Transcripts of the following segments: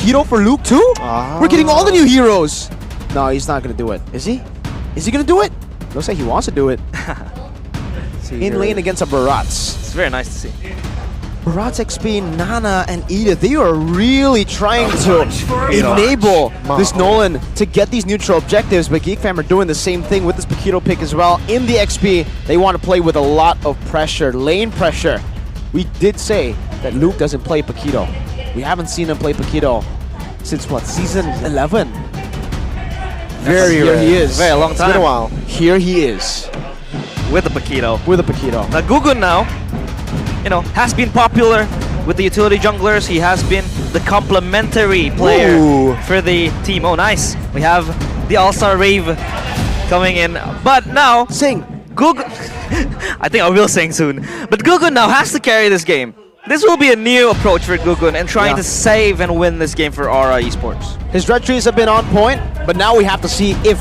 Paquito for Luke too? We're getting all the new heroes. No, he's not going to do it. Is he? Is he going to do it? Looks like he wants to do it. In lane against a Barats. It's very nice to see. Barats XP, Nana, and Edith, they are really trying to enable this Nolan to get these neutral objectives, but Geek Fam are doing the same thing with this Paquito pick as well. In the XP, they want to play with a lot of pressure, lane pressure. We did say that Luke doesn't play Paquito. We haven't seen him play Paquito since what, season 11? Here he is. Very long time. It's been a while. Here he is. With the Paquito. With a Paquito. Now Gugun now, you know, has been popular with the utility junglers. He has been the complementary player for the team. Oh, nice. We have the All-Star Rave coming in. But now, Sing. Gugun, I think I will sing soon. But Gugun now has to carry this game. This will be a new approach for Gugun and trying to save and win this game for Aura Esports. His red trees have been on point, but now we have to see if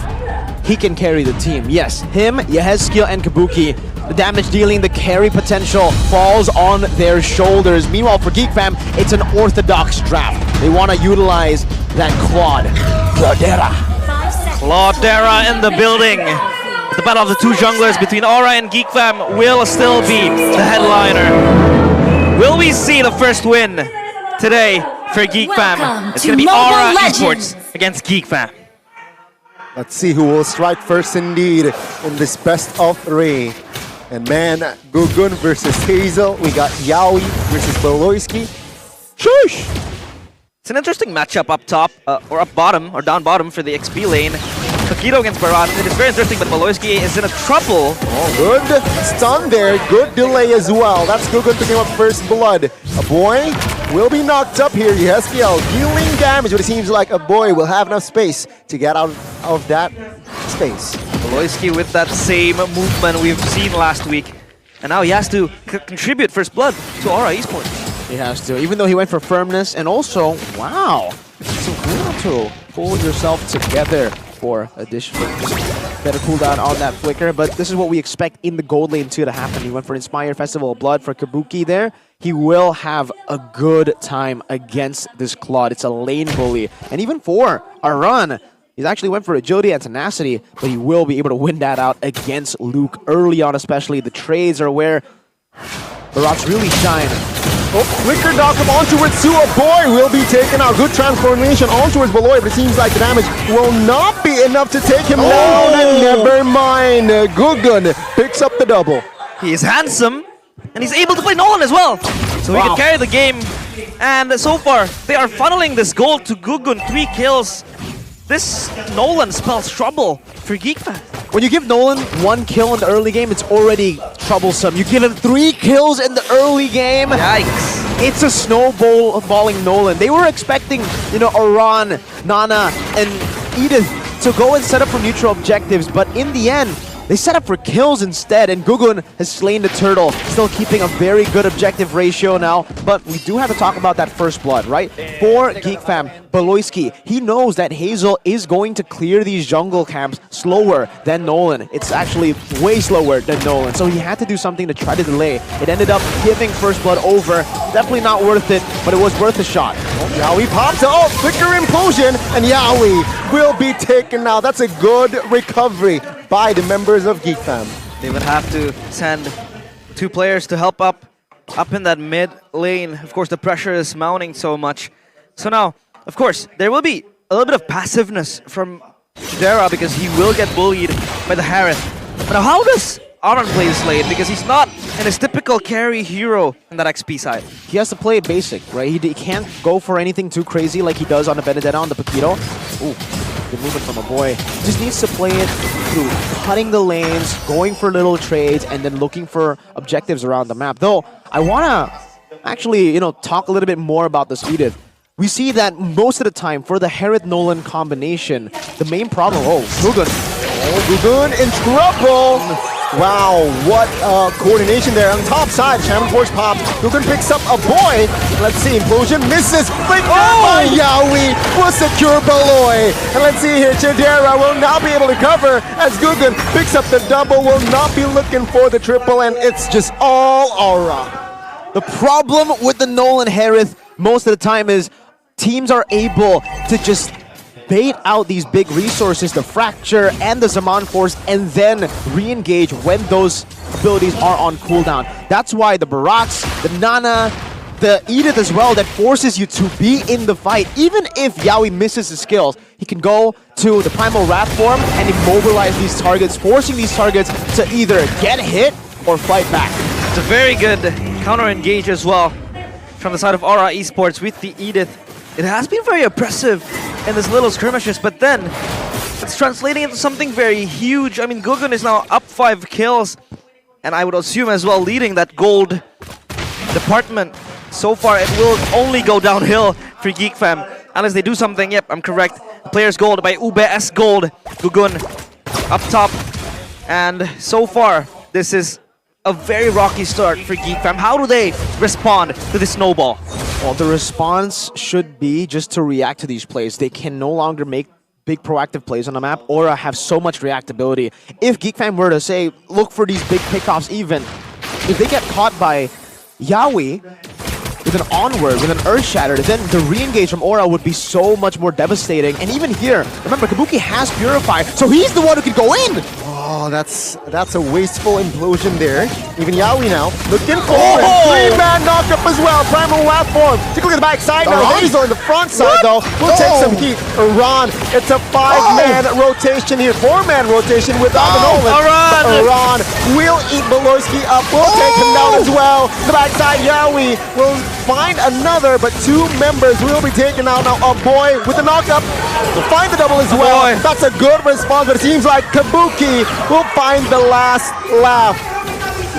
he can carry the team. Yes, him, Yehezkiel, and Kabuki. The damage dealing, the carry potential falls on their shoulders. Meanwhile, for Geek Fam, it's an orthodox draft. They want to utilize that Claudera. Claudera in the building. The battle of the two junglers between Aura and Geek Fam will still be the headliner. Will we see the first win today for Geek Fam? It's going to be Aura Esports against Geek Fam. Let's see who will strike first indeed in this best of 3. And man, Gugun versus Hazel. We got Yaoi versus Beloyski. Shush! It's an interesting matchup up top, or up bottom, or down bottom for the XP lane. Paquito against Barat. It is very interesting, but Beloyski is in a trouble. Oh, good stun there. Good delay as well. That's Gugun picking up first blood. A boy will be knocked up here. Yehezkiel dealing damage, but it seems like a boy will have enough space to get out of that space. Beloyski with that same movement we've seen last week. And now he has to contribute first blood to Aura Esports. He has to, even though he went for firmness, and also, wow, so good to pull yourself together for additional better cooldown on that flicker. But this is what we expect in the gold lane too to happen. He went for Inspire Festival of Blood for Kabuki there. He will have a good time against this Claude. It's a lane bully. And even for a run, he actually went for Agility and Tenacity, but he will be able to win that out against Luke early on, especially. The trades are where Barats really shine. Oh, flicker knock him ontowards to a boy will be taken out. Good transformation ontowards Beloy, but it seems like the damage will not be enough to take him down. And never mind, Gugun picks up the double. He is handsome, and he's able to play Nolan as well. So he can carry the game. And so far, they are funneling this gold to Gugun. 3 kills. This Nolan spells trouble for Geek Fam. When you give Nolan 1 kill in the early game, it's already troublesome. You give him 3 kills in the early game. Yikes. It's a snowballing Nolan. They were expecting, you know, Aran, Nana, and Edith to go and set up for neutral objectives, but in the end, they set up for kills instead, and Gugun has slain the turtle, still keeping a very good objective ratio now. But we do have to talk about that first blood, right? For Geek Fam, Beloyski, he knows that Hazel is going to clear these jungle camps slower than Nolan. It's actually way slower than Nolan, so he had to do something to try to delay. It ended up giving first blood over. Definitely not worth it, but it was worth a shot. Yaoi pops out, flicker implosion, and Yaoi will be taken out. That's a good recovery by the members of Geek Fam. They would have to send 2 players to help up in that mid lane. Of course, the pressure is mounting so much. So now, of course, there will be a little bit of passiveness from Dara because he will get bullied by the Harith. But now how does Aran play this lane? Because he's not in his typical carry hero in that XP side. He has to play it basic, right? He can't go for anything too crazy like he does on the Benedetta on the Paquito. Ooh, good movement from a boy. He just needs to play it through cutting the lanes, going for little trades, and then looking for objectives around the map. Though, I want to actually, you know, talk a little bit more about this Edith. We see that most of the time for the Harith-Nolan combination, the main problem... Oh, Gugun. Oh, Gugun in trouble. Wow, what coordination there on top side. Shaman Force pops. Gugun picks up a boy. Let's see, implosion misses. Flicker by Yaoi will secure Beloy. And let's see here, Chidera will not be able to cover as Gugun picks up the double, will not be looking for the triple, and it's just all Aura. The problem with the Nolan Harith most of the time is teams are able to just bait out these big resources, the Fracture and the Zaman Force, and then re-engage when those abilities are on cooldown. That's why the Barats, the Nana, the Edith as well, that forces you to be in the fight. Even if Yaoi misses his skills, he can go to the Primal Wrath form and immobilize these targets, forcing these targets to either get hit or fight back. It's a very good counter-engage as well from the side of Aura Esports with the Edith. It has been very oppressive in this little skirmishes, but then it's translating into something very huge. I mean, Gugun is now up 5 kills, and I would assume as well leading that gold department. So far, it will only go downhill for GEEK Fam. Unless they do something, yep, I'm correct. Players gold by UBS Gold. Gugun up top. And so far, this is a very rocky start for GEEK Fam. How do they respond to this snowball? Well, the response should be just to react to these plays. They can no longer make big proactive plays on the map or have so much reactability. If GEEK Fam were to say, look for these big pickoffs even, if they get caught by Yaoi with an onward, with an earth shatter, then the re-engage from Aura would be so much more devastating. And even here, remember, Kabuki has Purify, so he's the one who can go in! Oh, that's a wasteful implosion there. Even Yaoi now looking for a 3-man knockup as well. Primal Wrath form. Take a look at the back side now. Hazel in the front side though. We'll take some heat. Iran, it's a 5-man rotation here. 4-man rotation without the Nolan. Iran will eat Belorski up. We'll take him down as well. The backside, Yaoi will find another, but 2 members will be taken out now. A boy with the knockup will find the double as well. That's a good response, but it seems like Kabuki will find the last laugh.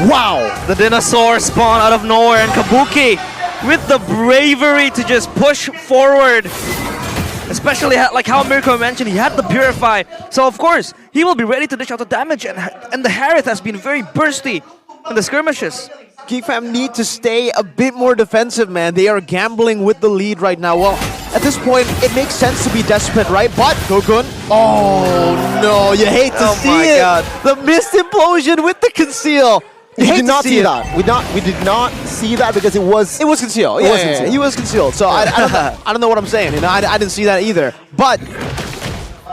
Wow! The dinosaur spawn out of nowhere, and Kabuki with the bravery to just push forward. Especially like how Mirko mentioned, he had the Purify. So of course, he will be ready to dish out the damage, and the Harith has been very bursty in the skirmishes. GEEK Fam need to stay a bit more defensive, man. They are gambling with the lead right now. Well, at this point, it makes sense to be desperate, right? But Gugun, oh no, you hate to see it. God. The missed implosion with the conceal. We did not see that. We did not see that because it was concealed. Yeah, he was concealed. So I don't know what I'm saying. You know, I didn't see that either. But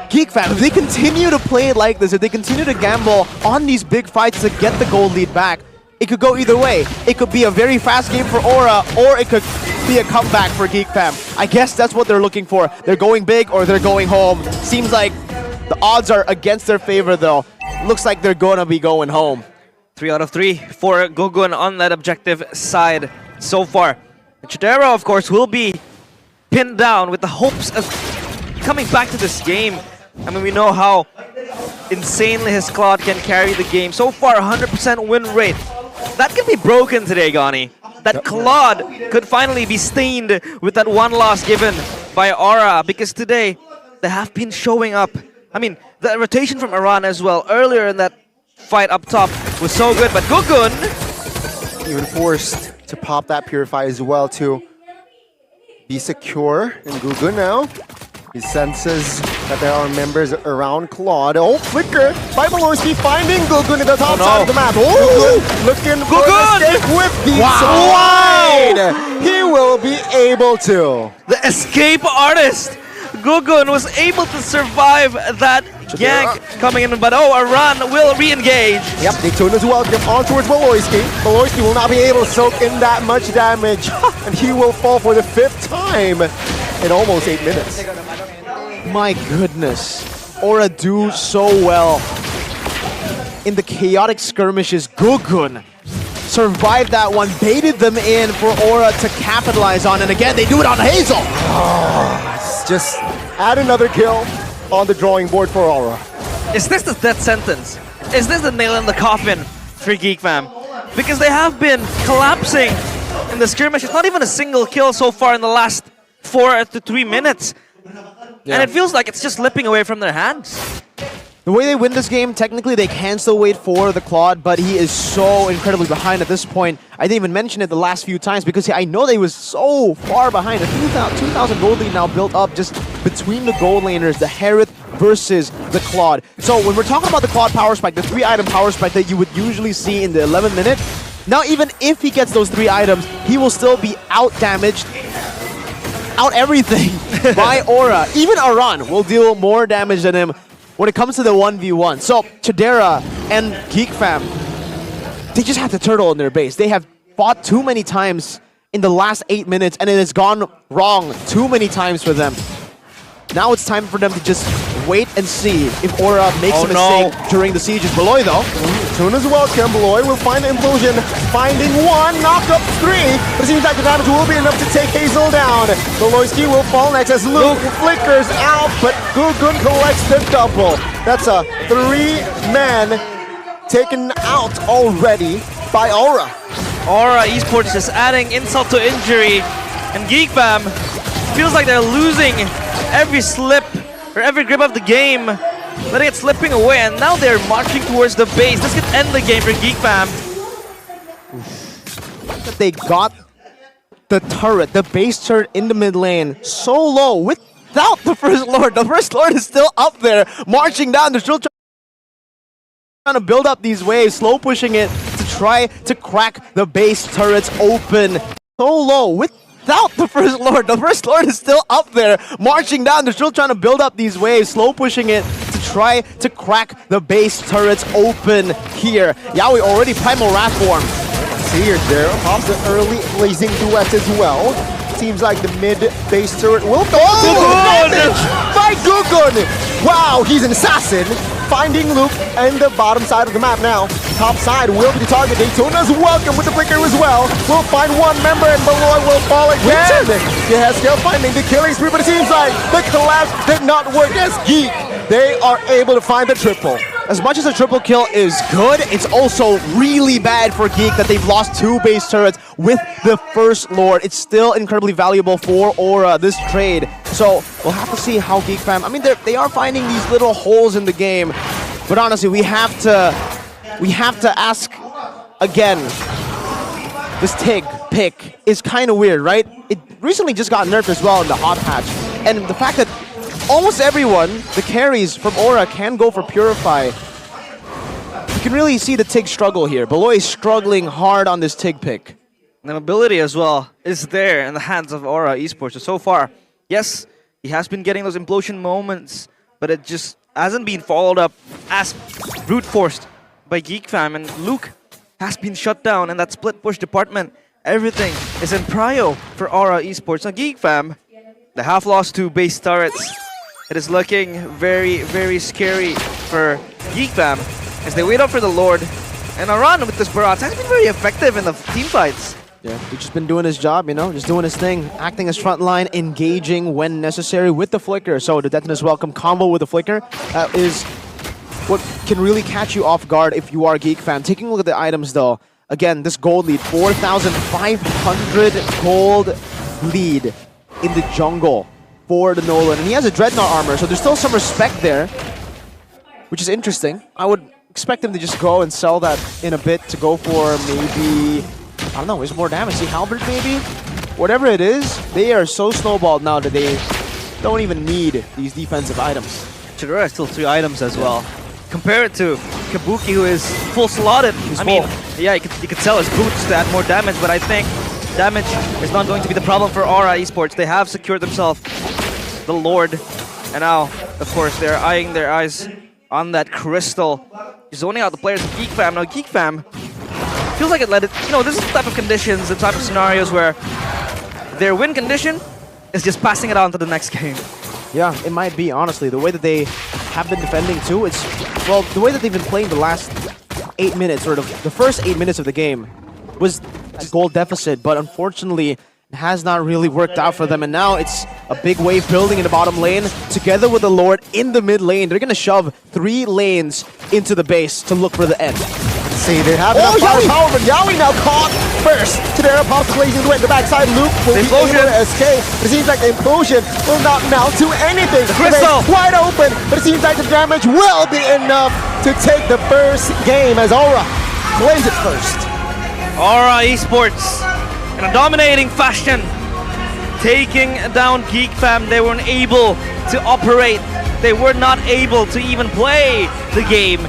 GEEK Fam, if they continue to play it like this, if they continue to gamble on these big fights to get the gold lead back, it could go either way. It could be a very fast game for Aura, or it could be a comeback for GEEK Fam. I guess that's what they're looking for. They're going big or they're going home. Seems like the odds are against their favor though. Looks like they're gonna be going home. 3 out of 3 for Gugun on that objective side so far. Chidera, of course, will be pinned down with the hopes of coming back to this game. I mean, we know how insanely his Claude can carry the game. So far, 100% win rate. That can be broken today, Gani. That Claude could finally be stained with that one loss given by Aura, because today they have been showing up. I mean, the rotation from Iran as well earlier in that fight up top was so good, but Gugun even forced to pop that Purify as well to be secure. And Gugun now, he senses that there are members around Claude. Oh, flicker by Belorski, finding Gugun at the top side of the map. Oh, Gugun looking for an escape with the slide. He will be able to. The escape artist. Gugun was able to survive that gank coming in, but Iran will re-engage. Yep, Daytona as well, get on towards Belorski. Belorski will not be able to soak in that much damage, and he will fall for the 5th time in almost 8 minutes. My goodness. Aura do so well in the chaotic skirmishes. Gugun survived that one, baited them in for Aura to capitalize on, and again, they do it on Hazel. Just add another kill on the drawing board for Aura. Is this the death sentence? Is this the nail in the coffin for GEEK Fam? Because they have been collapsing in the skirmish. It's not even a single kill so far in the last 4 to 3 minutes. And it feels like it's just slipping away from their hands. The way they win this game, technically they can still wait for the Claude, but he is so incredibly behind at this point. I didn't even mention it the last few times because I know they was so far behind. A 2,000 gold lead now built up just between the gold laners, the Harith versus the Claude. So when we're talking about the Claude power spike, the 3-item power spike that you would usually see in the 11th minute, now even if he gets those 3 items, he will still be out damaged, out everything by Aura. Even Aran will deal more damage than him when it comes to the 1v1. So Chidera and Geek Fam, they just have the turtle in their base. They have fought too many times in the last 8 minutes, and it has gone wrong too many times for them. Now it's time for them to just wait and see if Aura makes a mistake during the sieges. Beloy though. Soon as welcome, Beloy will find the implosion, finding one, knock up 3, but it seems like the damage will be enough to take Hazel down. Beloy's key will fall next as Luke flickers out, but Gugun collects the double. That's a 3-man taken out already by Aura. Aura Esports just adding insult to injury, and Geek Fam feels like they're losing every slip or every grip of the game, letting it slipping away, and now they're marching towards the base. This could end the game for Geek Fam. They got the turret, the base turret in the mid lane so low without the First Lord. The First Lord is still up there, marching down. They're still trying to build up these waves, slow pushing it to try to crack the base turrets open. So low without the First Lord. The First Lord is still up there, marching down. They're still trying to build up these waves, slow pushing it to try to crack the base turrets open here. Yaoi already Primal Wrath form. See here, there pops the early blazing duet as well. Seems like the mid base turret will go by Gugun. Wow, he's an assassin. Finding Luke and the bottom side of the map now. Top side will be the target. Daytona's welcome with the flicker as well. We'll find one member and Beloy will fall again. Yeah, still finding the killing spree, but it seems like the collapse did not work as Geek. They are able to find the triple. As much as a triple kill is good, it's also really bad for Geek that they've lost 2 base turrets with the First Lord. It's still incredibly valuable for Aura, this trade. So we'll have to see how Geek Fam, I mean, they are finding these little holes in the game. But honestly, we have to ask again. This Tig pick is kind of weird, right? It recently just got nerfed as well in the hot patch. And the fact that almost everyone, the carries from Aura, can go for Purify. You can really see the Tig struggle here. Beloy is struggling hard on this Tig pick. And the ability as well is there in the hands of Aura Esports. So far, yes, he has been getting those implosion moments, but it just hasn't been followed up as brute forced by Geek Fam, and Luke has been shut down in that split push department. Everything is in prio for Aura Esports. Now Geek Fam, they have lost 2 base turrets. It is looking very, very scary for Geek Fam as they wait up for the Lord. And Aran with this Barats has been very effective in the team fights. Yeah, he's just been doing his job, you know, just doing his thing, acting as frontline, engaging when necessary with the flicker. So the Detonus Welcome combo with the flicker is what can really catch you off guard if you are a Geek Fan. Taking a look at the items though, again, this gold lead, 4,500 gold lead in the jungle for the Nolan. And he has a Dreadnought armor, so there's still some respect there, which is interesting. I would expect him to just go and sell that in a bit to go for maybe, I don't know, is more damage. See, Halberd maybe? Whatever it is, they are so snowballed now that they don't even need these defensive items. Chidera has still 3 items as well. Compare it to Kabuki, who is full slotted. I mean, yeah, you could sell his boots to add more damage, but I think damage is not going to be the problem for Aura Esports. They have secured themselves the Lord, and now, of course, they're eyeing their eyes on that crystal, zoning out the players of Geek Fam. Now, Geek Fam feels like it let it, you know, this is the type of conditions, the type of scenarios where their win condition is just passing it on to the next game. Yeah, it might be, honestly. The way that they have been defending too, it's, well, the way that they've been playing the last 8 minutes, or the first 8 minutes of the game, was a goal deficit, but unfortunately, it has not really worked out for them, and now it's a big wave building in the bottom lane, together with the Lord in the mid lane. They're gonna shove 3 lanes into the base to look for the end. See, they have enough power, but Yaoi now caught first. Chidera pops the blazing away at the backside. Luke will be able to escape. But it seems like the implosion will not now do anything. The crystal wide open, but it seems like the damage will be enough to take the first game as Aura claims it first. Aura Esports in a dominating fashion, taking down Geek Fam. They weren't able to operate. They were not able to even play the game.